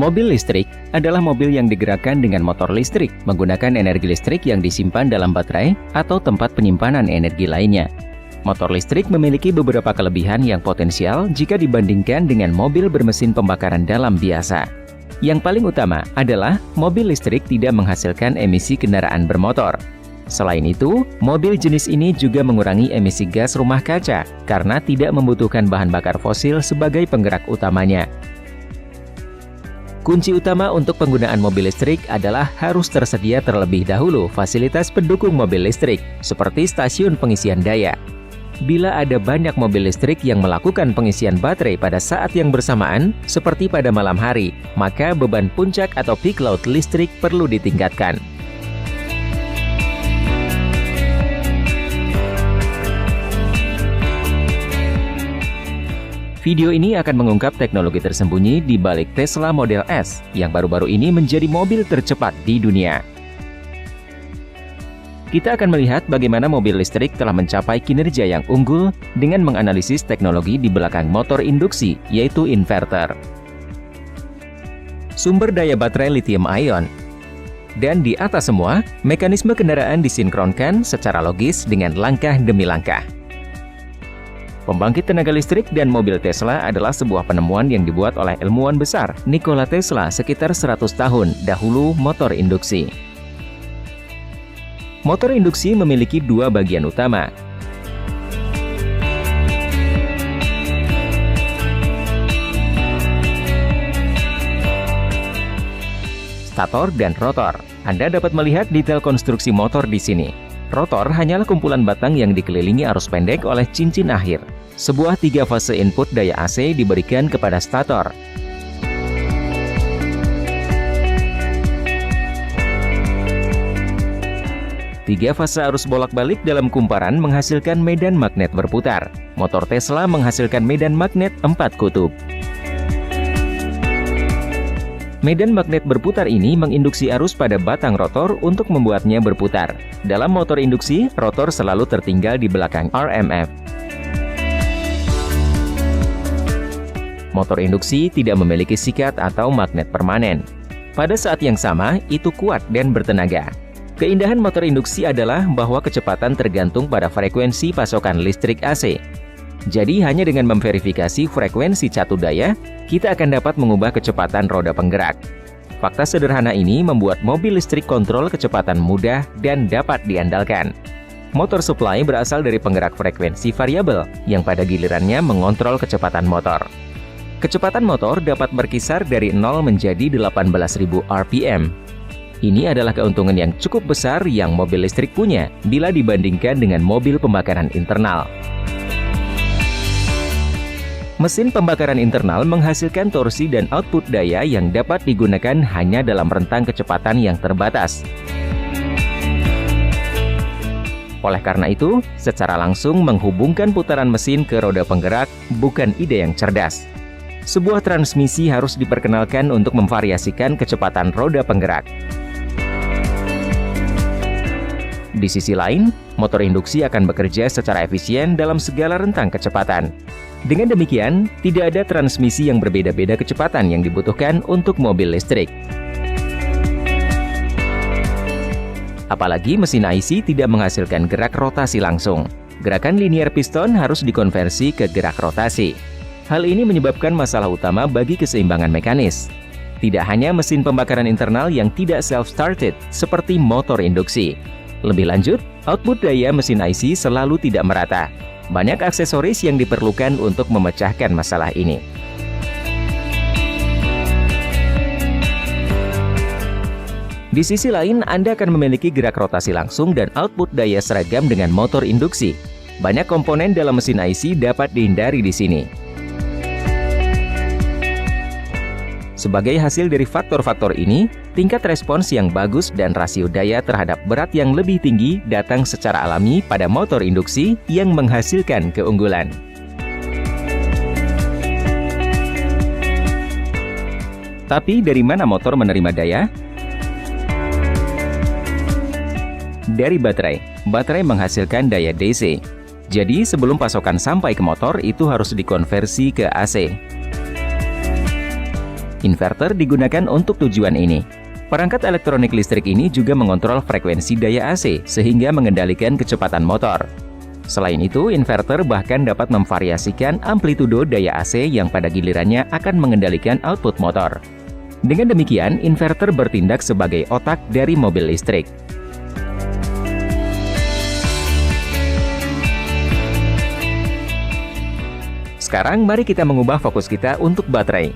Mobil listrik adalah mobil yang digerakkan dengan motor listrik menggunakan energi listrik yang disimpan dalam baterai atau tempat penyimpanan energi lainnya. Motor listrik memiliki beberapa kelebihan yang potensial jika dibandingkan dengan mobil bermesin pembakaran dalam biasa. Yang paling utama adalah mobil listrik tidak menghasilkan emisi kendaraan bermotor. Selain itu, mobil jenis ini juga mengurangi emisi gas rumah kaca karena tidak membutuhkan bahan bakar fosil sebagai penggerak utamanya. Kunci utama untuk penggunaan mobil listrik adalah harus tersedia terlebih dahulu fasilitas pendukung mobil listrik, seperti stasiun pengisian daya. Bila ada banyak mobil listrik yang melakukan pengisian baterai pada saat yang bersamaan, seperti pada malam hari, maka beban puncak atau peak load listrik perlu ditingkatkan. Video ini akan mengungkap teknologi tersembunyi di balik Tesla Model S yang baru-baru ini menjadi mobil tercepat di dunia. Kita akan melihat bagaimana mobil listrik telah mencapai kinerja yang unggul dengan menganalisis teknologi di belakang motor induksi, yaitu inverter. Sumber daya baterai lithium-ion. Dan di atas semua, mekanisme kendaraan disinkronkan secara logis dengan langkah demi langkah. Pembangkit tenaga listrik dan mobil Tesla adalah sebuah penemuan yang dibuat oleh ilmuwan besar Nikola Tesla sekitar 100 tahun dahulu motor induksi. Motor induksi memiliki dua bagian utama. Stator dan rotor. Anda dapat melihat detail konstruksi motor di sini. Rotor hanyalah kumpulan batang yang dikelilingi arus pendek oleh cincin akhir. Sebuah 3 fase input daya AC diberikan kepada stator. Tiga fase arus bolak-balik dalam kumparan menghasilkan medan magnet berputar. Motor Tesla menghasilkan medan magnet 4 kutub. Medan magnet berputar ini menginduksi arus pada batang rotor untuk membuatnya berputar. Dalam motor induksi, rotor selalu tertinggal di belakang RMF. Motor induksi tidak memiliki sikat atau magnet permanen. Pada saat yang sama, itu kuat dan bertenaga. Keindahan motor induksi adalah bahwa kecepatan tergantung pada frekuensi pasokan listrik AC. Jadi hanya dengan memverifikasi frekuensi catu daya, kita akan dapat mengubah kecepatan roda penggerak. Fakta sederhana ini membuat mobil listrik kontrol kecepatan mudah dan dapat diandalkan. Motor supply berasal dari penggerak frekuensi variabel yang pada gilirannya mengontrol kecepatan motor. Kecepatan motor dapat berkisar dari 0 menjadi 18.000 RPM. Ini adalah keuntungan yang cukup besar yang mobil listrik punya bila dibandingkan dengan mobil pembakaran internal. Mesin pembakaran internal menghasilkan torsi dan output daya yang dapat digunakan hanya dalam rentang kecepatan yang terbatas. Oleh karena itu, secara langsung menghubungkan putaran mesin ke roda penggerak bukan ide yang cerdas. Sebuah transmisi harus diperkenalkan untuk memvariasikan kecepatan roda penggerak. Di sisi lain, motor induksi akan bekerja secara efisien dalam segala rentang kecepatan. Dengan demikian, tidak ada transmisi yang berbeda-beda kecepatan yang dibutuhkan untuk mobil listrik. Apalagi mesin IC tidak menghasilkan gerak rotasi langsung. Gerakan linear piston harus dikonversi ke gerak rotasi. Hal ini menyebabkan masalah utama bagi keseimbangan mekanis. Tidak hanya mesin pembakaran internal yang tidak self-started seperti motor induksi. Lebih lanjut, output daya mesin IC selalu tidak merata. Banyak aksesoris yang diperlukan untuk memecahkan masalah ini. Di sisi lain, Anda akan memiliki gerak rotasi langsung dan output daya seragam dengan motor induksi. Banyak komponen dalam mesin IC dapat dihindari di sini. Sebagai hasil dari faktor-faktor ini, tingkat respons yang bagus dan rasio daya terhadap berat yang lebih tinggi datang secara alami pada motor induksi yang menghasilkan keunggulan. Tapi dari mana motor menerima daya? Dari baterai. Baterai menghasilkan daya DC. Jadi sebelum pasokan sampai ke motor itu harus dikonversi ke AC. Inverter digunakan untuk tujuan ini. Perangkat elektronik listrik ini juga mengontrol frekuensi daya AC sehingga mengendalikan kecepatan motor. Selain itu, inverter bahkan dapat memvariasikan amplitudo daya AC yang pada gilirannya akan mengendalikan output motor. Dengan demikian, inverter bertindak sebagai otak dari mobil listrik. Sekarang mari kita mengubah fokus kita untuk baterai.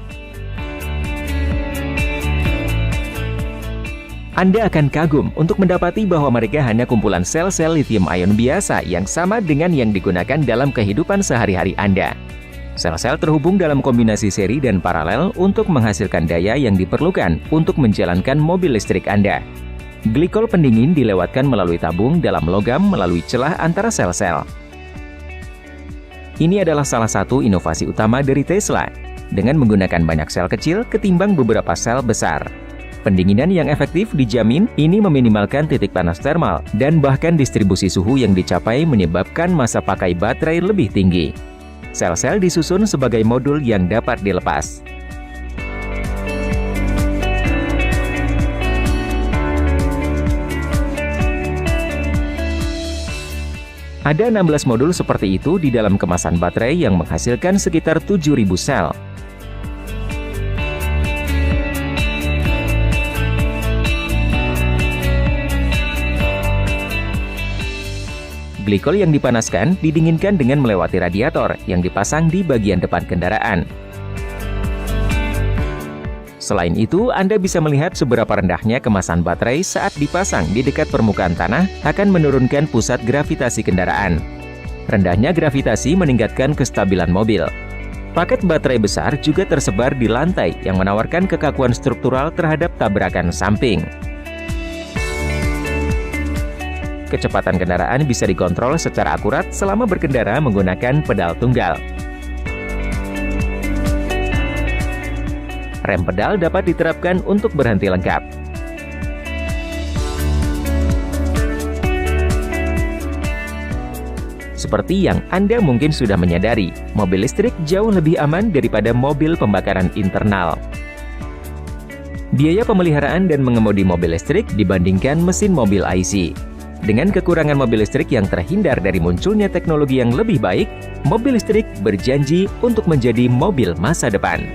Anda akan kagum untuk mendapati bahwa mereka hanya kumpulan sel-sel lithium-ion biasa yang sama dengan yang digunakan dalam kehidupan sehari-hari Anda. Sel-sel terhubung dalam kombinasi seri dan paralel untuk menghasilkan daya yang diperlukan untuk menjalankan mobil listrik Anda. Glikol pendingin dilewatkan melalui tabung dalam logam melalui celah antara sel-sel. Ini adalah salah satu inovasi utama dari Tesla, dengan menggunakan banyak sel kecil ketimbang beberapa sel besar. Pendinginan yang efektif dijamin ini meminimalkan titik panas termal dan bahkan distribusi suhu yang dicapai menyebabkan masa pakai baterai lebih tinggi. Sel-sel disusun sebagai modul yang dapat dilepas. Ada 16 modul seperti itu di dalam kemasan baterai yang menghasilkan sekitar 7.000 sel. Glikol yang dipanaskan didinginkan dengan melewati radiator yang dipasang di bagian depan kendaraan. Selain itu, Anda bisa melihat seberapa rendahnya kemasan baterai saat dipasang di dekat permukaan tanah akan menurunkan pusat gravitasi kendaraan. Rendahnya gravitasi meningkatkan kestabilan mobil. Paket baterai besar juga tersebar di lantai yang menawarkan kekakuan struktural terhadap tabrakan samping. Kecepatan kendaraan bisa dikontrol secara akurat selama berkendara menggunakan pedal tunggal. Rem pedal dapat diterapkan untuk berhenti lengkap. Seperti yang Anda mungkin sudah menyadari, mobil listrik jauh lebih aman daripada mobil pembakaran internal. Biaya pemeliharaan dan mengemudi mobil listrik dibandingkan mesin mobil IC. Dengan kekurangan mobil listrik yang terhindar dari munculnya teknologi yang lebih baik, mobil listrik berjanji untuk menjadi mobil masa depan.